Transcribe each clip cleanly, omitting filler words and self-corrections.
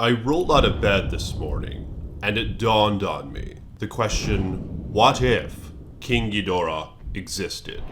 I rolled out of bed this morning, and it dawned on me the question, what if King Ghidorah existed?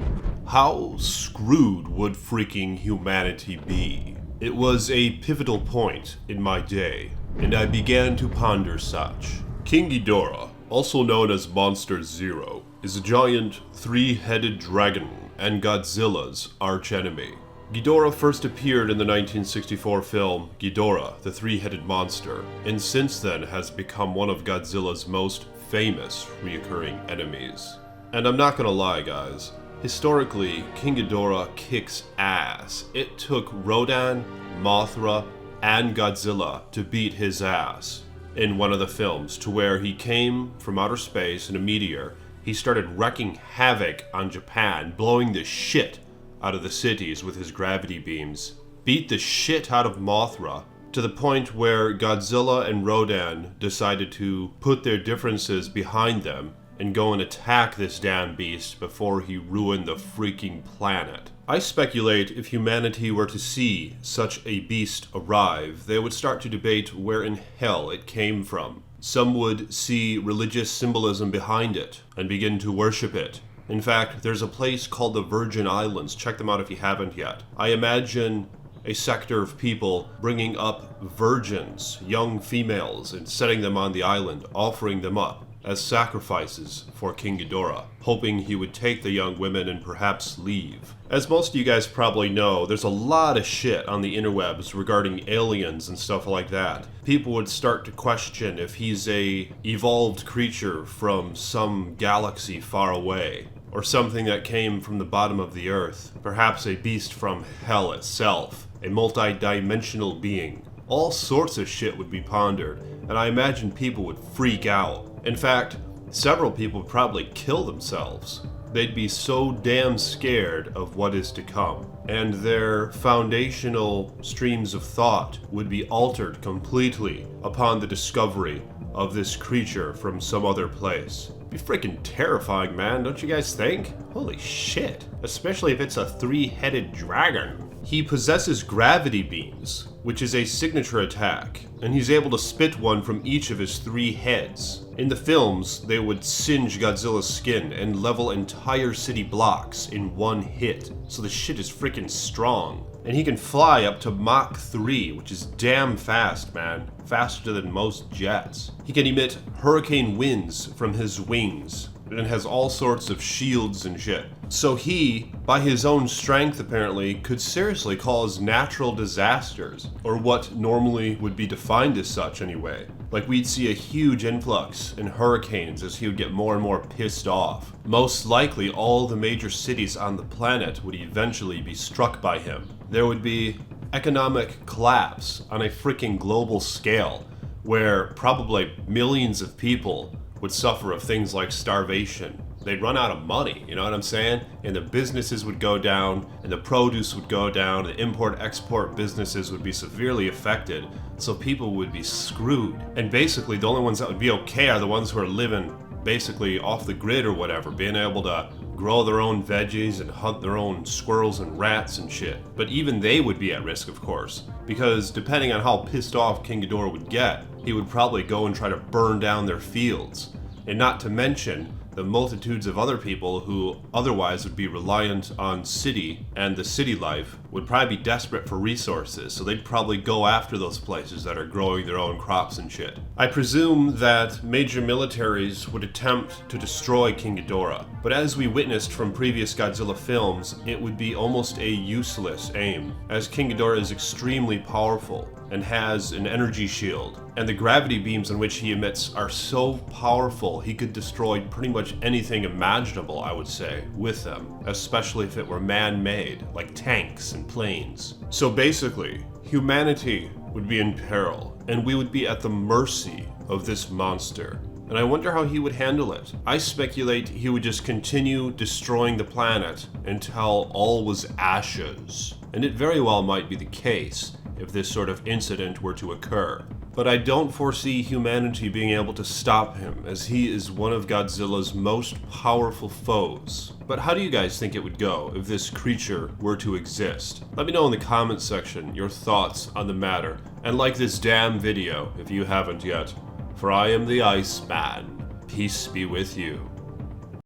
How screwed would freaking humanity be? It was a pivotal point in my day, and I began to ponder such. King Ghidorah, also known as Monster Zero, is a giant three-headed dragon and Godzilla's archenemy. Ghidorah first appeared in the 1964 film Ghidorah, the Three-Headed Monster, and since then has become one of Godzilla's most famous recurring enemies. And I'm not gonna lie, guys, historically, King Ghidorah kicks ass. It took Rodan, Mothra, and Godzilla to beat his ass in one of the films, to where he came from outer space in a meteor. He started wreaking havoc on Japan, blowing the shit out of the cities with his gravity beams, beat the shit out of Mothra, to the point where Godzilla and Rodan decided to put their differences behind them and go and attack this damn beast before he ruined the freaking planet. I speculate if humanity were to see such a beast arrive, they would start to debate where in hell it came from. Some would see religious symbolism behind it and begin to worship it. In fact, there's a place called the Virgin Islands. Check them out if you haven't yet. I imagine a sector of people bringing up virgins, young females, and setting them on the island, offering them up as sacrifices for King Ghidorah, hoping he would take the young women and perhaps leave. As most of you guys probably know, there's a lot of shit on the interwebs regarding aliens and stuff like that. People would start to question if he's a evolved creature from some galaxy far away, or something that came from the bottom of the earth, perhaps a beast from hell itself, a multi-dimensional being. All sorts of shit would be pondered, and I imagine people would freak out. In fact, several people would probably kill themselves. They'd be so damn scared of what is to come, and their foundational streams of thought would be altered completely upon the discovery of this creature from some other place. It'd be freaking terrifying, man, don't you guys think? Holy shit. Especially if it's a three-headed dragon. He possesses gravity beams, which is a signature attack, and he's able to spit one from each of his three heads. In the films, they would singe Godzilla's skin and level entire city blocks in one hit, so the shit is freaking strong. And he can fly up to Mach 3, which is damn fast, man. Faster than most jets. He can emit hurricane winds from his wings, and has all sorts of shields and shit. So he, by his own strength apparently, could seriously cause natural disasters, or what normally would be defined as such anyway. Like we'd see a huge influx in hurricanes as he would get more and more pissed off. Most likely all the major cities on the planet would eventually be struck by him. There would be economic collapse on a freaking global scale, where probably millions of people would suffer of things like starvation. They'd run out of money, you know what I'm saying? And the businesses would go down, and the produce would go down, the import-export businesses would be severely affected, so people would be screwed. And basically, the only ones that would be okay are the ones who are living basically off the grid or whatever, being able to grow their own veggies and hunt their own squirrels and rats and shit. But even they would be at risk, of course, because depending on how pissed off King Ghidorah would get, he would probably go and try to burn down their fields. And not to mention the multitudes of other people who otherwise would be reliant on city, and the city life would probably be desperate for resources, so they'd probably go after those places that are growing their own crops and shit. I presume that major militaries would attempt to destroy King Ghidorah, but as we witnessed from previous Godzilla films, it would be almost a useless aim, as King Ghidorah is extremely powerful and has an energy shield, and the gravity beams in which he emits are so powerful he could destroy pretty much anything imaginable, I would say, with them, especially if it were man-made, like tanks and planes. So basically, humanity would be in peril, and we would be at the mercy of this monster. And I wonder how he would handle it. I speculate he would just continue destroying the planet until all was ashes. And it very well might be the case, if this sort of incident were to occur. But I don't foresee humanity being able to stop him, as he is one of Godzilla's most powerful foes. But how do you guys think it would go if this creature were to exist? Let me know in the comments section your thoughts on the matter, and like this damn video if you haven't yet. For I am the Iceman. Peace be with you.